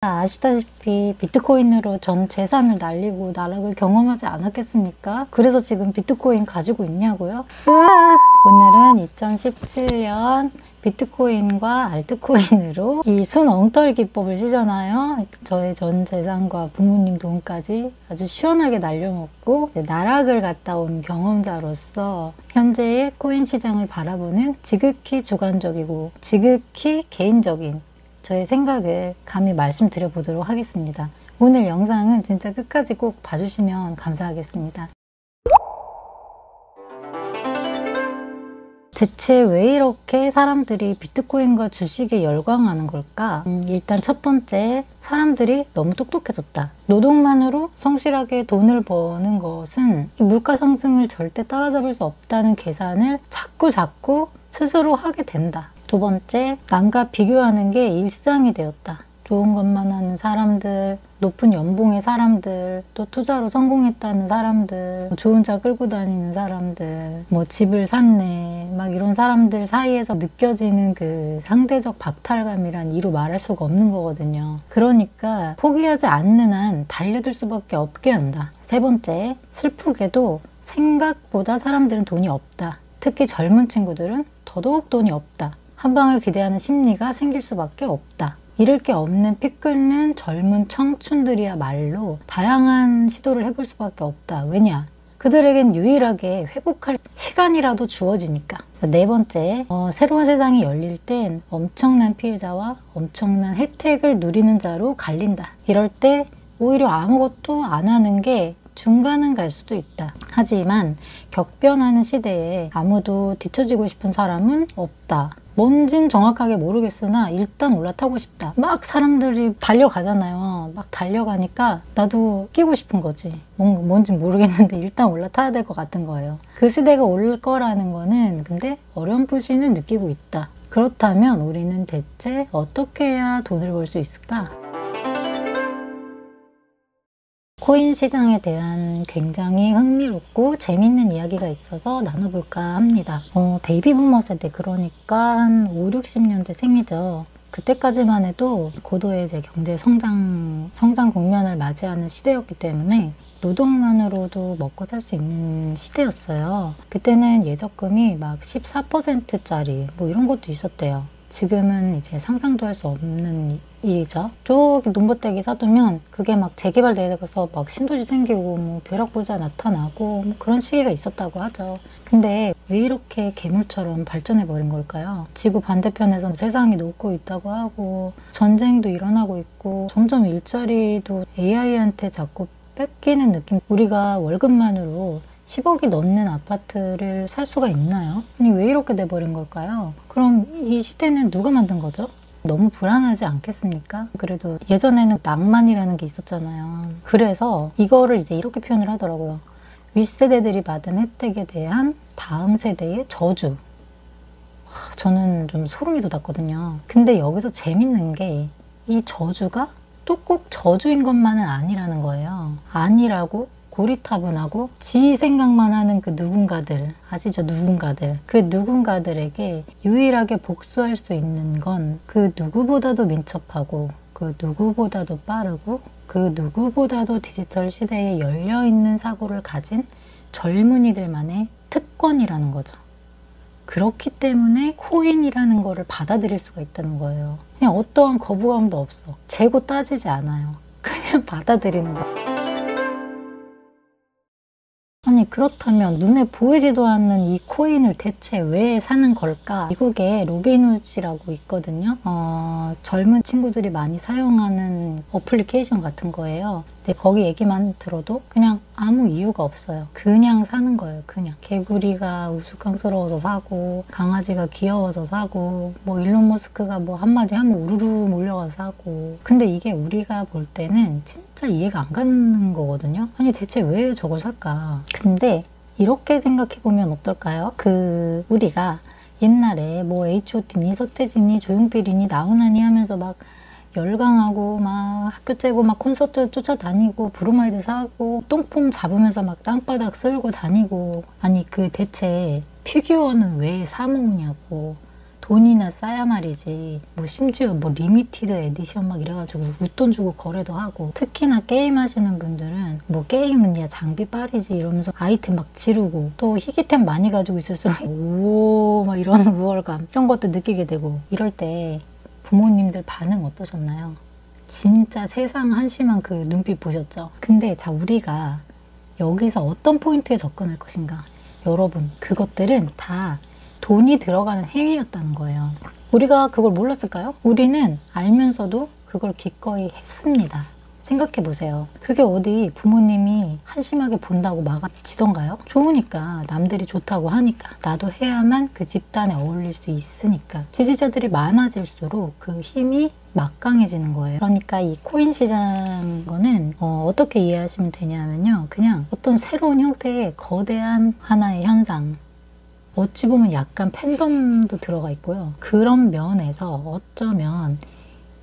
아시다시피 비트코인으로 전 재산을 날리고 나락을 경험하지 않았겠습니까? 그래서 지금 비트코인 가지고 있냐고요? 오늘은 2017년 비트코인과 알트코인으로 이 순엉터리 기법을 시전하여 저의 전 재산과 부모님 돈까지 아주 시원하게 날려먹고 나락을 갔다 온 경험자로서 현재의 코인 시장을 바라보는 지극히 주관적이고 지극히 개인적인 저의 생각을 감히 말씀드려보도록 하겠습니다. 오늘 영상은 진짜 끝까지 꼭 봐주시면 감사하겠습니다. 대체 왜 이렇게 사람들이 비트코인과 주식에 열광하는 걸까? 일단 첫 번째, 사람들이 너무 똑똑해졌다. 노동만으로 성실하게 돈을 버는 것은 물가 상승을 절대 따라잡을 수 없다는 계산을 자꾸 스스로 하게 된다. 두 번째, 남과 비교하는 게 일상이 되었다. 좋은 것만 하는 사람들, 높은 연봉의 사람들, 또 투자로 성공했다는 사람들, 좋은 차 끌고 다니는 사람들, 집을 샀네, 막 이런 사람들 사이에서 느껴지는 그 상대적 박탈감이란 이루 말할 수가 없는 거거든요. 그러니까 포기하지 않는 한 달려들 수밖에 없게 한다. 세 번째, 슬프게도 생각보다 사람들은 돈이 없다. 특히 젊은 친구들은 더더욱 돈이 없다. 한 방을 기대하는 심리가 생길 수밖에 없다. 잃을 게 없는 피 끓는 젊은 청춘들이야말로 다양한 시도를 해볼 수밖에 없다. 왜냐? 그들에겐 유일하게 회복할 시간이라도 주어지니까. 네 번째, 새로운 세상이 열릴 땐 엄청난 피해자와 엄청난 혜택을 누리는 자로 갈린다. 이럴 때 오히려 아무것도 안 하는 게 중간은 갈 수도 있다. 하지만 격변하는 시대에 아무도 뒤처지고 싶은 사람은 없다. 뭔진 정확하게 모르겠으나 일단 올라타고 싶다. 막 사람들이 달려가잖아요. 막 달려가니까 나도 끼고 싶은 거지. 뭔진 모르겠는데 일단 올라타야 될 것 같은 거예요. 그 시대가 올 거라는 거는 근데 어렴풋이는 느끼고 있다. 그렇다면 우리는 대체 어떻게 해야 돈을 벌 수 있을까? 코인 시장에 대한 굉장히 흥미롭고 재밌는 이야기가 있어서 나눠볼까 합니다. 베이비 부머 세대, 그러니까 한 5, 60년대 생이죠. 그때까지만 해도 고도의 이제 경제 성장 국면을 맞이하는 시대였기 때문에 노동만으로도 먹고 살 수 있는 시대였어요. 그때는 예적금이 막 14%짜리 이런 것도 있었대요. 지금은 이제 상상도 할 수 없는 일이죠. 저기 논보떼기 사두면 그게 막 재개발돼서 막 신도시 생기고 벼락부자 나타나고 그런 시기가 있었다고 하죠. 근데 왜 이렇게 괴물처럼 발전해버린 걸까요? 지구 반대편에서 세상이 녹고 있다고 하고 전쟁도 일어나고 있고 점점 일자리도 AI한테 자꾸 뺏기는 느낌. 우리가 월급만으로 10억이 넘는 아파트를 살 수가 있나요? 아니 왜 이렇게 돼버린 걸까요? 그럼 이 시대는 누가 만든 거죠? 너무 불안하지 않겠습니까? 그래도 예전에는 낭만이라는 게 있었잖아요. 그래서 이거를 이제 이렇게 표현을 하더라고요. 윗세대들이 받은 혜택에 대한 다음 세대의 저주. 저는 좀 소름이 돋았거든요. 근데 여기서 재밌는 게 이 저주가 또 꼭 저주인 것만은 아니라는 거예요. 아니라고 고리타분하고 지 생각만 하는 그 누군가들, 아시죠? 누군가들. 그 누군가들에게 유일하게 복수할 수 있는 건 그 누구보다도 민첩하고 그 누구보다도 빠르고 그 누구보다도 디지털 시대에 열려있는 사고를 가진 젊은이들만의 특권이라는 거죠. 그렇기 때문에 코인이라는 거를 받아들일 수가 있다는 거예요. 그냥 어떠한 거부감도 없어. 재고 따지지 않아요. 그냥 받아들이는 거예요. 아니 그렇다면 눈에 보이지도 않는 이 코인을 대체 왜 사는 걸까? 미국에 로빈훗이라고 있거든요. 젊은 친구들이 많이 사용하는 어플리케이션 같은 거예요. 근데 거기 얘기만 들어도 그냥 아무 이유가 없어요. 그냥 사는 거예요. 그냥 개구리가 우스꽝스러워서 사고 강아지가 귀여워서 사고 일론 머스크가 한마디 하면 우르르 몰려가서 사고. 근데 이게 우리가 볼 때는 진짜 이해가 안 가는 거거든요. 아니 대체 왜 저걸 살까? 근데 이렇게 생각해보면 어떨까요? 우리가 옛날에 H.O.T니 서태지니 조용필이니 나훈아니 하면서 막 열광하고 막 학교 째고 막 콘서트 쫓아다니고 브로마이드 사고 똥폼 잡으면서 막 땅바닥 쓸고 다니고. 아니 대체 피규어는 왜 사 모으냐고. 돈이나 싸야 말이지. 뭐 심지어 뭐 리미티드 에디션 막 이래가지고 웃돈 주고 거래도 하고, 특히나 게임 하시는 분들은 뭐 게임은 야 장비 빨이지 이러면서 아이템 막 지르고, 또 희귀템 많이 가지고 있을수록 오 막 이런 우월감 이런 것도 느끼게 되고, 이럴 때 부모님들 반응 어떠셨나요? 진짜 세상 한심한 그 눈빛 보셨죠? 근데 자, 우리가 여기서 어떤 포인트에 접근할 것인가? 여러분, 그것들은 다 돈이 들어가는 행위였다는 거예요. 우리가 그걸 몰랐을까요? 우리는 알면서도 그걸 기꺼이 했습니다. 생각해 보세요. 그게 어디 부모님이 한심하게 본다고 막아치던가요? 좋으니까, 남들이 좋다고 하니까, 나도 해야만 그 집단에 어울릴 수 있으니까. 지지자들이 많아질수록 그 힘이 막강해지는 거예요. 그러니까 이 코인 시장 거는 어떻게 이해하시면 되냐면요, 그냥 어떤 새로운 형태의 거대한 하나의 현상, 어찌 보면 약간 팬덤도 들어가 있고요. 그런 면에서 어쩌면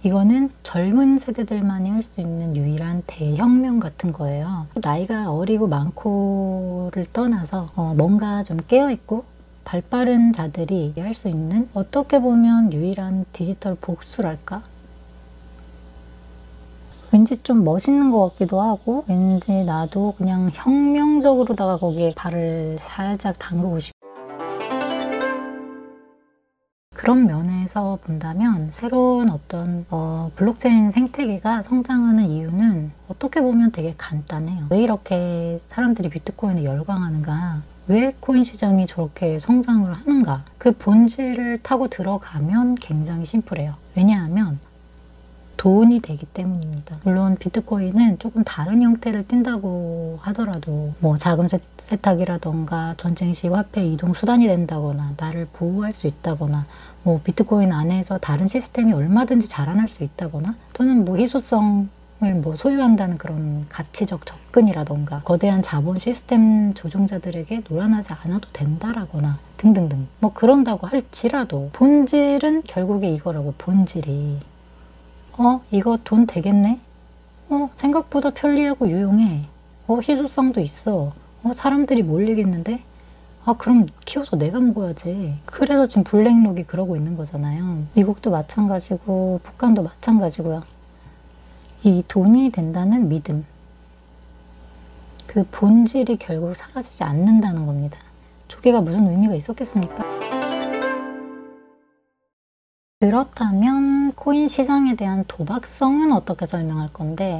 이거는 젊은 세대들만이 할 수 있는 유일한 대혁명 같은 거예요. 나이가 어리고 많고를 떠나서 뭔가 좀 깨어있고 발빠른 자들이 할 수 있는, 어떻게 보면 유일한 디지털 복수랄까? 왠지 좀 멋있는 것 같기도 하고, 왠지 나도 그냥 혁명적으로다가 거기에 발을 살짝 담그고 싶고, 그런 면에서 본다면 새로운 어떤 블록체인 생태계가 성장하는 이유는 어떻게 보면 되게 간단해요. 왜 이렇게 사람들이 비트코인에 열광하는가? 왜 코인 시장이 저렇게 성장을 하는가? 그 본질을 타고 들어가면 굉장히 심플해요. 왜냐하면 돈이 되기 때문입니다. 물론 비트코인은 조금 다른 형태를 띈다고 하더라도, 뭐 자금 세탁이라던가 전쟁 시 화폐 이동 수단이 된다거나, 나를 보호할 수 있다거나, 뭐 비트코인 안에서 다른 시스템이 얼마든지 자라날 수 있다거나, 또는 뭐 희소성을 뭐 소유한다는 그런 가치적 접근이라던가, 거대한 자본 시스템 조종자들에게 놀아나지 않아도 된다라거나 등등등, 뭐 그런다고 할지라도 본질은 결국에 이거라고. 본질이 이거 돈 되겠네? 생각보다 편리하고 유용해. 희소성도 있어. 사람들이 몰리겠는데? 그럼 키워서 내가 먹어야지. 그래서 지금 블랙록이 그러고 있는 거잖아요. 미국도 마찬가지고 북한도 마찬가지고요. 이 돈이 된다는 믿음, 그 본질이 결국 사라지지 않는다는 겁니다. 조개가 무슨 의미가 있었겠습니까? 그렇다면 코인 시장에 대한 도박성은 어떻게 설명할 건데,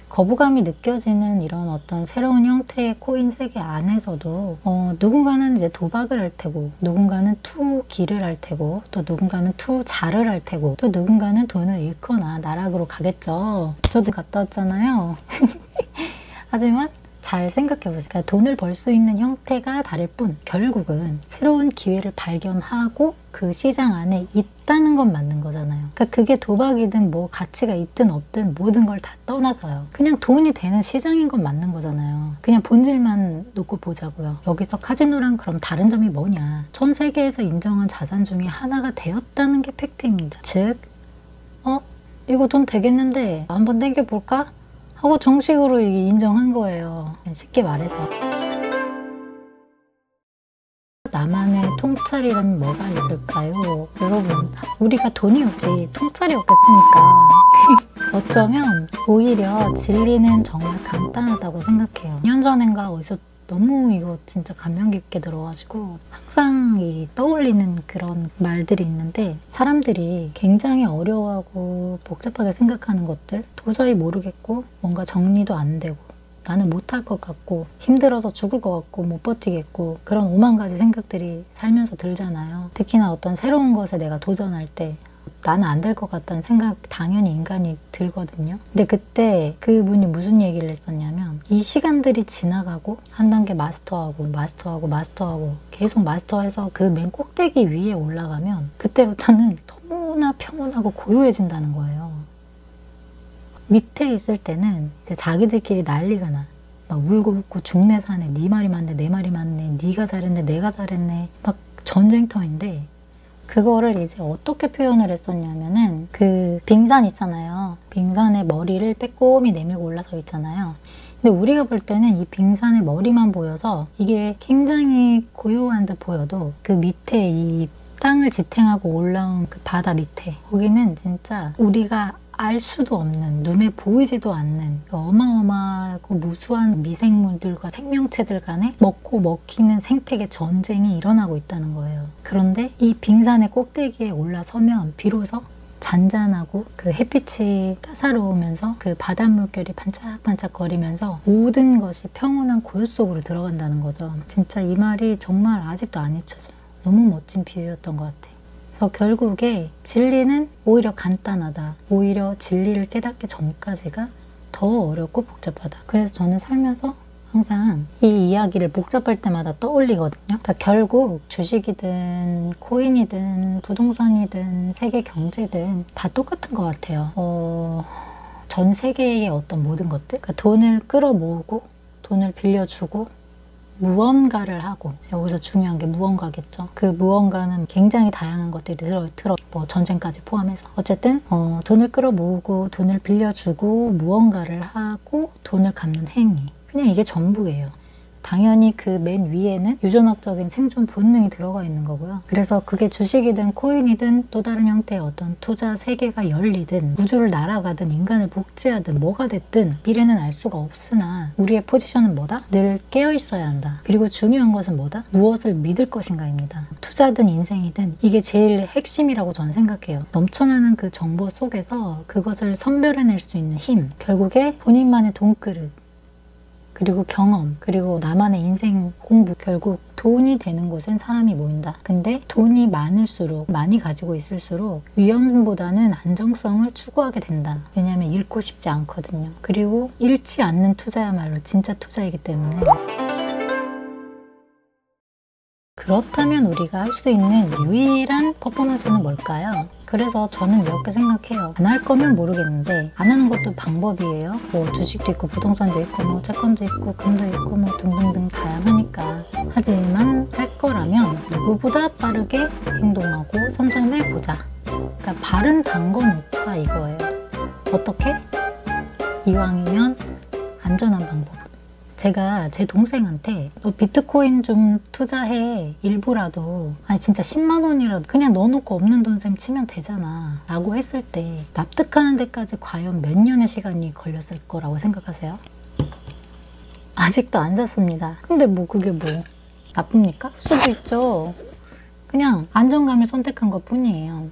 거부감이 느껴지는 이런 어떤 새로운 형태의 코인 세계 안에서도 누군가는 이제 도박을 할 테고, 누군가는 투기를 할 테고, 또 누군가는 투자를 할 테고, 또 누군가는 돈을 잃거나 나락으로 가겠죠. 저도 갔다 왔잖아요. 하지만 잘 생각해보세요. 그러니까 돈을 벌 수 있는 형태가 다를 뿐, 결국은 새로운 기회를 발견하고 그 시장 안에 있다는 건 맞는 거잖아요. 그러니까 그게 도박이든 뭐 가치가 있든 없든 모든 걸 다 떠나서요, 그냥 돈이 되는 시장인 건 맞는 거잖아요. 그냥 본질만 놓고 보자고요. 여기서 카지노랑 그럼 다른 점이 뭐냐? 전 세계에서 인정한 자산 중에 하나가 되었다는 게 팩트입니다. 즉, 이거 돈 되겠는데 한번 땡겨볼까? 하고 정식으로 인정한 거예요. 쉽게 말해서. 나만의 통찰이라면 뭐가 있을까요? 여러분, 우리가 돈이 없지 통찰이 없겠습니까? 어쩌면 오히려 진리는 정말 간단하다고 생각해요. 2년 전인가 어디서 너무 이거 진짜 감명 깊게 들어가지고 항상 떠올리는 그런 말들이 있는데, 사람들이 굉장히 어려워하고 복잡하게 생각하는 것들, 도저히 모르겠고 뭔가 정리도 안 되고 나는 못할 것 같고 힘들어서 죽을 것 같고 못 버티겠고, 그런 오만 가지 생각들이 살면서 들잖아요. 특히나 어떤 새로운 것에 내가 도전할 때 나는 안 될 것 같다는 생각 당연히 인간이 들거든요. 근데 그때 그분이 무슨 얘기를 했었냐면, 이 시간들이 지나가고 한 단계 마스터하고 계속 마스터해서 그 맨 꼭대기 위에 올라가면 그때부터는 너무나 평온하고 고요해진다는 거예요. 밑에 있을 때는 이제 자기들끼리 난리가 나. 막 울고 웃고 죽네 사네, 네 말이 맞네 내 말이 맞네, 네가 잘했네 내가 잘했네, 막 전쟁터인데, 그거를 이제 어떻게 표현을 했었냐면은, 그 빙산 있잖아요. 빙산의 머리를 빼꼼히 내밀고 올라서 있잖아요. 근데 우리가 볼 때는 이 빙산의 머리만 보여서 이게 굉장히 고요한 듯 보여도 그 밑에 이 땅을 지탱하고 올라온 그 바다 밑에, 거기는 진짜 우리가 알 수도 없는, 눈에 보이지도 않는 그 어마어마하고 무수한 미생물들과 생명체들 간에 먹고 먹히는 생태계 전쟁이 일어나고 있다는 거예요. 그런데 이 빙산의 꼭대기에 올라서면 비로소 잔잔하고 그 햇빛이 따사로우면서 그 바닷물결이 반짝반짝거리면서 모든 것이 평온한 고요 속으로 들어간다는 거죠. 진짜 이 말이 정말 아직도 안 잊혀져요. 너무 멋진 비유였던 것 같아요. 그래서 결국에 진리는 오히려 간단하다. 오히려 진리를 깨닫기 전까지가 더 어렵고 복잡하다. 그래서 저는 살면서 항상 이 이야기를 복잡할 때마다 떠올리거든요. 그러니까 결국 주식이든 코인이든 부동산이든 세계 경제든 다 똑같은 것 같아요. 전 세계의 어떤 모든 것들, 그러니까 돈을 끌어모으고 돈을 빌려주고 무언가를 하고, 여기서 중요한 게 무언가겠죠. 그 무언가는 굉장히 다양한 것들이 들어 뭐 전쟁까지 포함해서 어쨌든 돈을 끌어모으고 돈을 빌려주고 무언가를 하고 돈을 갚는 행위, 그냥 이게 전부예요. 당연히 그 맨 위에는 유전학적인 생존 본능이 들어가 있는 거고요. 그래서 그게 주식이든 코인이든 또 다른 형태의 어떤 투자 세계가 열리든 우주를 날아가든 인간을 복제하든 뭐가 됐든 미래는 알 수가 없으나 우리의 포지션은 뭐다? 늘 깨어 있어야 한다. 그리고 중요한 것은 뭐다? 무엇을 믿을 것인가입니다. 투자든 인생이든 이게 제일 핵심이라고 저는 생각해요. 넘쳐나는 그 정보 속에서 그것을 선별해낼 수 있는 힘, 결국에 본인만의 돈그릇, 그리고 경험, 그리고 나만의 인생 공부, 결국 돈이 되는 곳엔 사람이 모인다. 근데 돈이 많을수록, 많이 가지고 있을수록 위험보다는 안정성을 추구하게 된다. 왜냐하면 잃고 싶지 않거든요. 그리고 잃지 않는 투자야말로 진짜 투자이기 때문에. 그렇다면 우리가 할 수 있는 유일한 퍼포먼스는 뭘까요? 그래서 저는 이렇게 생각해요. 안 할 거면 모르겠는데 안 하는 것도 방법이에요. 뭐 주식도 있고 부동산도 있고 뭐 채권도 있고 금도 있고 뭐 등등등 다양하니까. 하지만 할 거라면 누구보다 빠르게 행동하고 선점해보자. 그러니까 발은 담궈놓자 이거예요. 어떻게? 이왕이면 안전한 방법. 제가 제 동생한테 너 비트코인 좀 투자해, 일부라도, 아니 진짜 10만 원이라도 그냥 넣어놓고 없는 돈셈 치면 되잖아 라고 했을 때 납득하는 데까지 과연 몇 년의 시간이 걸렸을 거라고 생각하세요? 아직도 안 샀습니다. 근데 뭐 그게 뭐 나쁩니까? 수도 있죠. 그냥 안정감을 선택한 것 뿐이에요.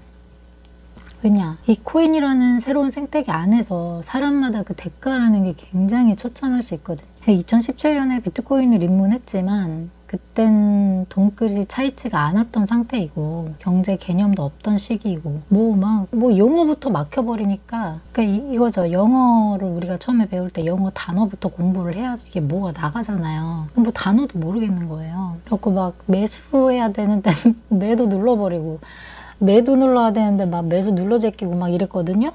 왜냐? 이 코인이라는 새로운 생태계 안에서 사람마다 그 대가라는 게 굉장히 처참할 수 있거든요. 제가 2017년에 비트코인을 입문했지만 그땐 돈글이 차있지가 않았던 상태이고 경제 개념도 없던 시기이고 뭐 용어부터 막혀버리니까 그러니까 이거죠. 영어를 우리가 처음에 배울 때 영어 단어부터 공부를 해야지 이게 뭐가 나가잖아요. 뭐 단어도 모르겠는 거예요. 그래갖고 막 매수해야 되는데 매도 눌러버리고 매도 눌러야 되는데 막 매수 눌러 제끼고 막 이랬거든요.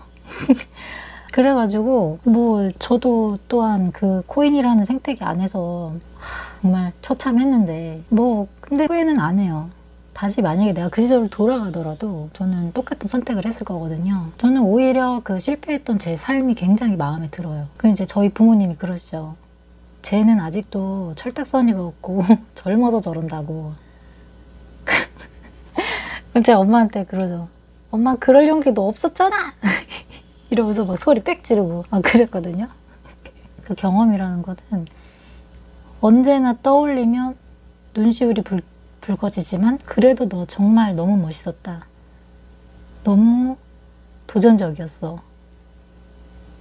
그래가지고 뭐 저도 또한 그 코인이라는 생태계 안에서 정말 처참했는데 뭐 근데 후회는 안 해요. 다시 만약에 내가 그 시절로 돌아가더라도 저는 똑같은 선택을 했을 거거든요. 저는 오히려 그 실패했던 제 삶이 굉장히 마음에 들어요. 그 이제 저희 부모님이 그러시죠. 쟤는 아직도 철딱서니가 없고 젊어서 저런다고. 제가 엄마한테 그러죠. 엄마 그럴 용기도 없었잖아! 이러면서 막 소리 빽 지르고 막 그랬거든요. 그 경험이라는 거는 언제나 떠올리면 눈시울이 붉어지지만 그래도 너 정말 너무 멋있었다. 너무 도전적이었어.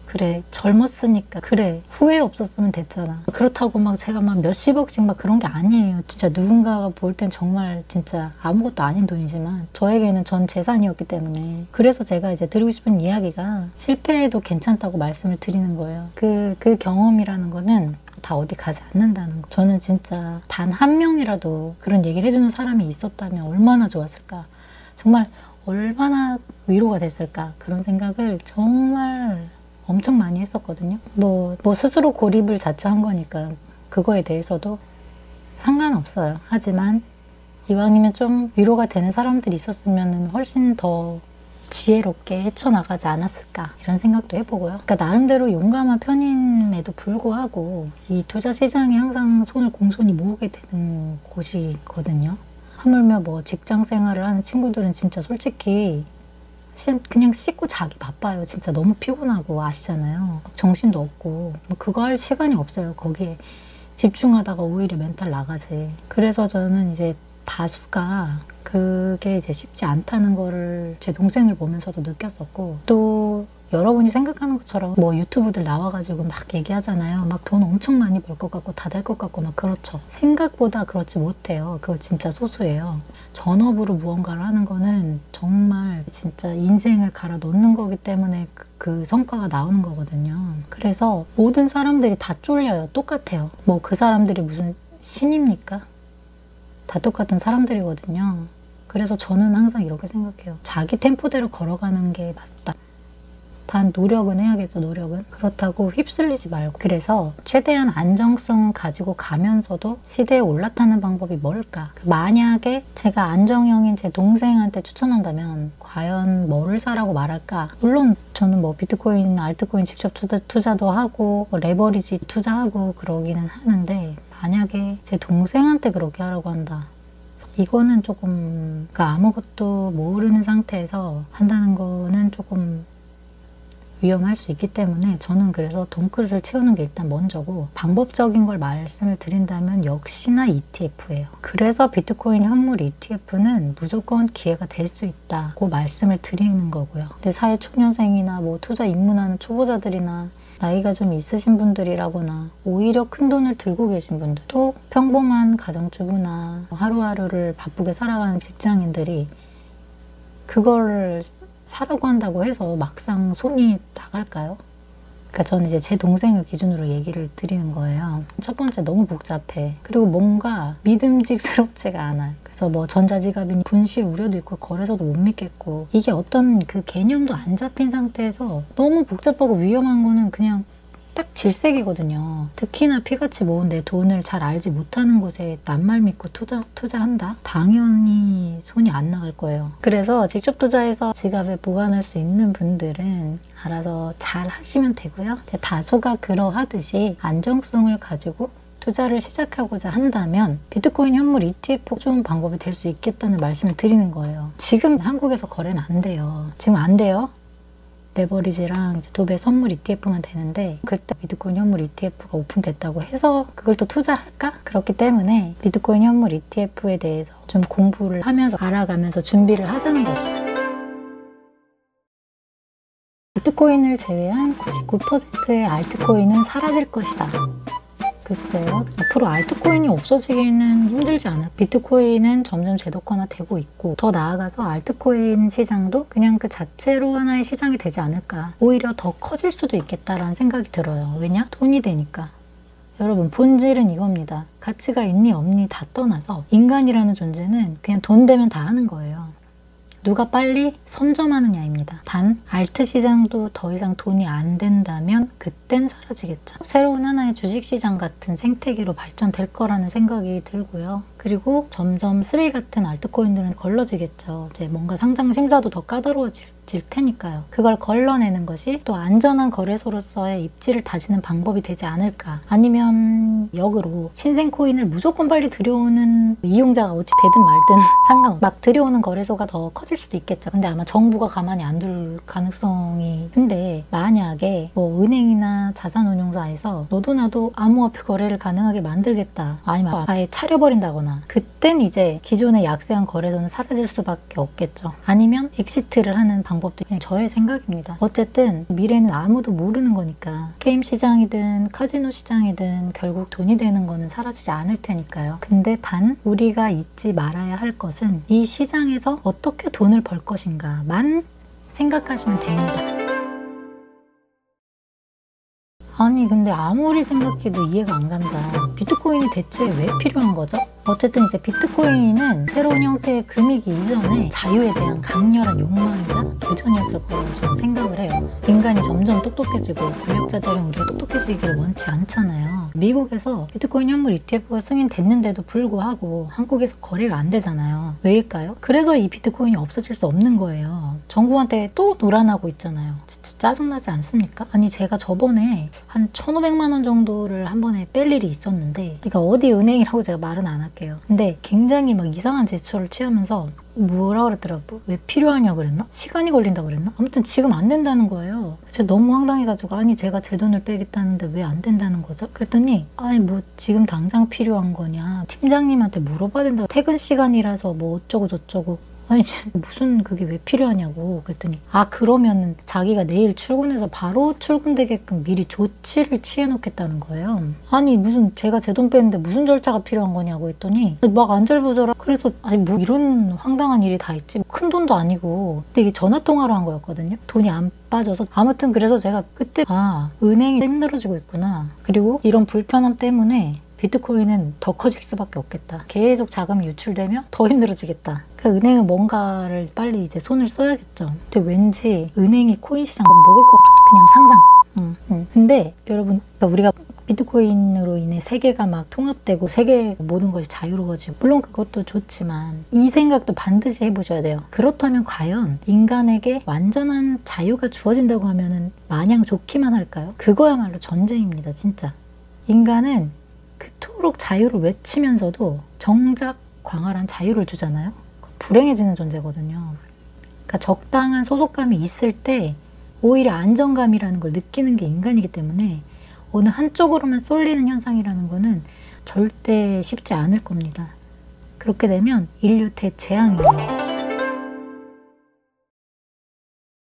그래, 젊었으니까. 그래, 후회 없었으면 됐잖아. 그렇다고 막 제가 막 몇십억씩 막 그런 게 아니에요. 진짜 누군가가 볼 땐 정말 진짜 아무것도 아닌 돈이지만 저에게는 전 재산이었기 때문에. 그래서 제가 이제 드리고 싶은 이야기가 실패해도 괜찮다고 말씀을 드리는 거예요. 그 경험이라는 거는 다 어디 가지 않는다는 거. 저는 진짜 단 한 명이라도 그런 얘기를 해주는 사람이 있었다면 얼마나 좋았을까. 정말 얼마나 위로가 됐을까. 그런 생각을 정말 엄청 많이 했었거든요. 뭐 스스로 고립을 자처한 거니까 그거에 대해서도 상관없어요. 하지만 이왕이면 좀 위로가 되는 사람들이 있었으면 훨씬 더 지혜롭게 헤쳐나가지 않았을까 이런 생각도 해보고요. 그러니까 나름대로 용감한 편임에도 불구하고 이 투자 시장에 항상 손을 공손히 모으게 되는 곳이거든요. 하물며 뭐 직장 생활을 하는 친구들은 진짜 솔직히 그냥 씻고 자기 바빠요. 진짜 너무 피곤하고 아시잖아요. 정신도 없고 뭐 그거 할 시간이 없어요. 거기에 집중하다가 오히려 멘탈 나가지. 그래서 저는 이제 다수가 그게 이제 쉽지 않다는 거를 제 동생을 보면서도 느꼈었고, 또 여러분이 생각하는 것처럼 뭐 유튜브들 나와가지고 막 얘기하잖아요. 막 돈 엄청 많이 벌 것 같고 다 될 것 같고 막 그렇죠. 생각보다 그렇지 못해요. 그거 진짜 소수예요. 전업으로 무언가를 하는 거는 정말 진짜 인생을 갈아 넣는 거기 때문에 그 성과가 나오는 거거든요. 그래서 모든 사람들이 다 쫄려요. 똑같아요. 뭐 그 사람들이 무슨 신입니까? 다 똑같은 사람들이거든요. 그래서 저는 항상 이렇게 생각해요. 자기 템포대로 걸어가는 게 맞다. 단 노력은 해야겠죠. 노력은. 그렇다고 휩쓸리지 말고. 그래서 최대한 안정성을 가지고 가면서도 시대에 올라타는 방법이 뭘까? 만약에 제가 안정형인 제 동생한테 추천한다면 과연 뭐를 사라고 말할까? 물론 저는 뭐 비트코인, 알트코인 직접 투자도 하고 뭐 레버리지 투자하고 그러기는 하는데, 만약에 제 동생한테 그렇게 하라고 한다. 이거는 조금, 그러니까 아무것도 모르는 상태에서 한다는 거는 조금 위험할 수 있기 때문에 저는 그래서 돈그릇을 채우는 게 일단 먼저고, 방법적인 걸 말씀을 드린다면 역시나 ETF예요. 그래서 비트코인 현물 ETF는 무조건 기회가 될 수 있다고 말씀을 드리는 거고요. 근데 사회초년생이나 뭐 투자 입문하는 초보자들이나 나이가 좀 있으신 분들이라거나 오히려 큰 돈을 들고 계신 분들, 또 평범한 가정주부나 하루하루를 바쁘게 살아가는 직장인들이 그거를 사라고 한다고 해서 막상 손이 나갈까요? 그러니까 저는 이제 제 동생을 기준으로 얘기를 드리는 거예요. 첫 번째, 너무 복잡해. 그리고 뭔가 믿음직스럽지가 않아요. 그래서 뭐 전자지갑이니 분실 우려도 있고 거래소도 못 믿겠고, 이게 어떤 그 개념도 안 잡힌 상태에서 너무 복잡하고 위험한 거는 그냥 딱 질색이거든요. 특히나 피같이 모은 내 돈을 잘 알지 못하는 곳에 낱말 믿고 투자한다? 당연히 손이 안 나갈 거예요. 그래서 직접 투자해서 지갑에 보관할 수 있는 분들은 알아서 잘 하시면 되고요. 다수가 그러하듯이 안정성을 가지고 투자를 시작하고자 한다면 비트코인 현물 ETF 좋은 방법이 될 수 있겠다는 말씀을 드리는 거예요. 지금 한국에서 거래는 안 돼요. 지금 안 돼요. 레버리지랑 2배 선물 ETF만 되는데, 그때 비트코인 현물 ETF가 오픈됐다고 해서 그걸 또 투자할까? 그렇기 때문에 비트코인 현물 ETF에 대해서 좀 공부를 하면서 알아가면서 준비를 하자는 거죠. 비트코인을 제외한 99%의 알트코인은 사라질 것이다. 글쎄요. 앞으로 알트코인이 없어지기는 힘들지 않을까. 비트코인은 점점 제도권화되고 있고, 더 나아가서 알트코인 시장도 그냥 그 자체로 하나의 시장이 되지 않을까. 오히려 더 커질 수도 있겠다라는 생각이 들어요. 왜냐? 돈이 되니까. 여러분, 본질은 이겁니다. 가치가 있니 없니 다 떠나서 인간이라는 존재는 그냥 돈 되면 다 하는 거예요. 누가 빨리 선점하느냐입니다. 단 알트 시장도 더 이상 돈이 안 된다면 그땐 사라지겠죠. 새로운 하나의 주식시장 같은 생태계로 발전될 거라는 생각이 들고요. 그리고 점점 쓰레기 같은 알트코인들은 걸러지겠죠. 이제 뭔가 상장 심사도 더 까다로워질 테니까요. 그걸 걸러내는 것이 또 안전한 거래소로서의 입지를 다지는 방법이 되지 않을까. 아니면 역으로 신생 코인을 무조건 빨리 들여오는 이용자가 어찌 되든 말든 상관없고 막 들여오는 거래소가 더 커질 수도 있겠죠. 근데 아마 정부가 가만히 안 둘 가능성이. 근데 만약에 뭐 은행이나 자산운용사에서 너도 나도 암호화폐 거래를 가능하게 만들겠다, 아니면 아예 차려버린다거나, 그땐 이제 기존의 약세한 거래소는 사라질 수밖에 없겠죠. 아니면 엑시트를 하는 방법도 그냥 저의 생각입니다. 어쨌든 미래는 아무도 모르는 거니까 게임 시장이든 카지노 시장이든 결국 돈이 되는 거는 사라지지 않을 테니까요. 근데 단 우리가 잊지 말아야 할 것은 이 시장에서 어떻게 돈을 벌 것인가만 생각하시면 됩니다. 아니 근데 아무리 생각해도 이해가 안 간다. 비트코인이 대체 왜 필요한 거죠? 어쨌든 이제 비트코인은 새로운 형태의 금이기 이전에 자유에 대한 강렬한 욕망이자 도전이었을 거라고 저는 생각을 해요. 인간이 점점 똑똑해지고 권력자들은 우리가 똑똑해지기를 원치 않잖아요. 미국에서 비트코인 현물 ETF가 승인됐는데도 불구하고 한국에서 거래가 안 되잖아요. 왜일까요? 그래서 이 비트코인이 없어질 수 없는 거예요. 정부한테 또 노란하고 있잖아요. 진짜 짜증나지 않습니까? 아니 제가 저번에 한 1,500만 원 정도를 한 번에 뺄 일이 있었는데, 그러니까 어디 은행이라고 제가 말은 안 할게요. 할게요. 근데 굉장히 막 이상한 제스처를 취하면서 뭐라 그랬더라, 왜 필요하냐 그랬나? 시간이 걸린다 그랬나? 아무튼 지금 안 된다는 거예요. 제가 너무 황당해가지고, 아니 제가 제 돈을 빼겠다는데 왜 안 된다는 거죠? 그랬더니 아니 뭐 지금 당장 필요한 거냐, 팀장님한테 물어봐야 된다, 퇴근 시간이라서 뭐 어쩌고 저쩌고. 아니 무슨 그게 왜 필요하냐고. 그랬더니 아 그러면은 자기가 내일 출근해서 바로 출근되게끔 미리 조치를 취해 놓겠다는 거예요. 아니 무슨 제가 제 돈 뺐는데 무슨 절차가 필요한 거냐고 했더니 막 안절부절하. 그래서 아니 뭐 이런 황당한 일이 다 있지, 큰 돈도 아니고. 근데 이게 전화통화로 한 거였거든요. 돈이 안 빠져서. 아무튼 그래서 제가 그때 아 은행이 힘들어지고 있구나, 그리고 이런 불편함 때문에 비트코인은 더 커질 수밖에 없겠다, 계속 자금이 유출되면 더 힘들어지겠다. 그러니까 은행은 뭔가를 빨리 이제 손을 써야겠죠. 근데 왠지 은행이 코인 시장 먹을 거 그냥 상상. 근데 여러분, 그러니까 우리가 비트코인으로 인해 세계가 막 통합되고 세계 모든 것이 자유로워지고, 물론 그것도 좋지만 이 생각도 반드시 해보셔야 돼요. 그렇다면 과연 인간에게 완전한 자유가 주어진다고 하면은 마냥 좋기만 할까요? 그거야말로 전쟁입니다, 진짜. 인간은 그토록 자유를 외치면서도 정작 광활한 자유를 주잖아요. 불행해지는 존재거든요. 그러니까 적당한 소속감이 있을 때 오히려 안정감이라는 걸 느끼는 게 인간이기 때문에 어느 한쪽으로만 쏠리는 현상이라는 거는 절대 쉽지 않을 겁니다. 그렇게 되면 인류 대재앙이에요.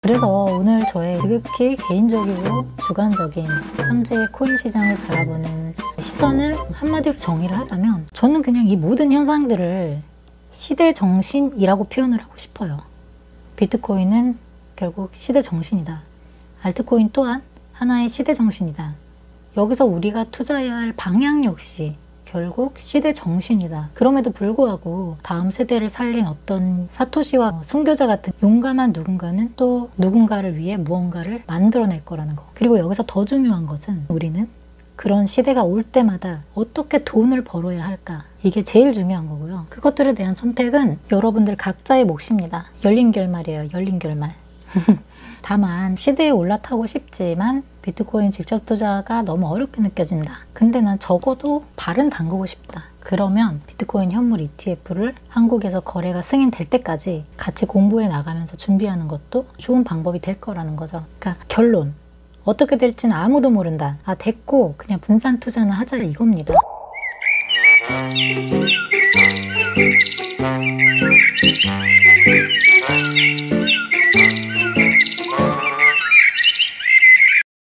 그래서 오늘 저의 지극히 개인적이고 주관적인 현재의 코인 시장을 바라보는 시선을 한마디로 정의를 하자면, 저는 그냥 이 모든 현상들을 시대 정신이라고 표현을 하고 싶어요. 비트코인은 결국 시대 정신이다. 알트코인 또한 하나의 시대 정신이다. 여기서 우리가 투자해야 할 방향 역시 결국 시대 정신이다. 그럼에도 불구하고 다음 세대를 살린 어떤 사토시와 순교자 같은 용감한 누군가는 또 누군가를 위해 무언가를 만들어낼 거라는 거. 그리고 여기서 더 중요한 것은 우리는 그런 시대가 올 때마다 어떻게 돈을 벌어야 할까, 이게 제일 중요한 거고요. 그것들에 대한 선택은 여러분들 각자의 몫입니다. 열린 결말이에요, 열린 결말. 다만 시대에 올라타고 싶지만 비트코인 직접 투자가 너무 어렵게 느껴진다. 근데 난 적어도 발은 담그고 싶다. 그러면 비트코인 현물 ETF를 한국에서 거래가 승인될 때까지 같이 공부해 나가면서 준비하는 것도 좋은 방법이 될 거라는 거죠. 그러니까 결론, 어떻게 될지는 아무도 모른다. 아 됐고 그냥 분산 투자나 하자, 이겁니다.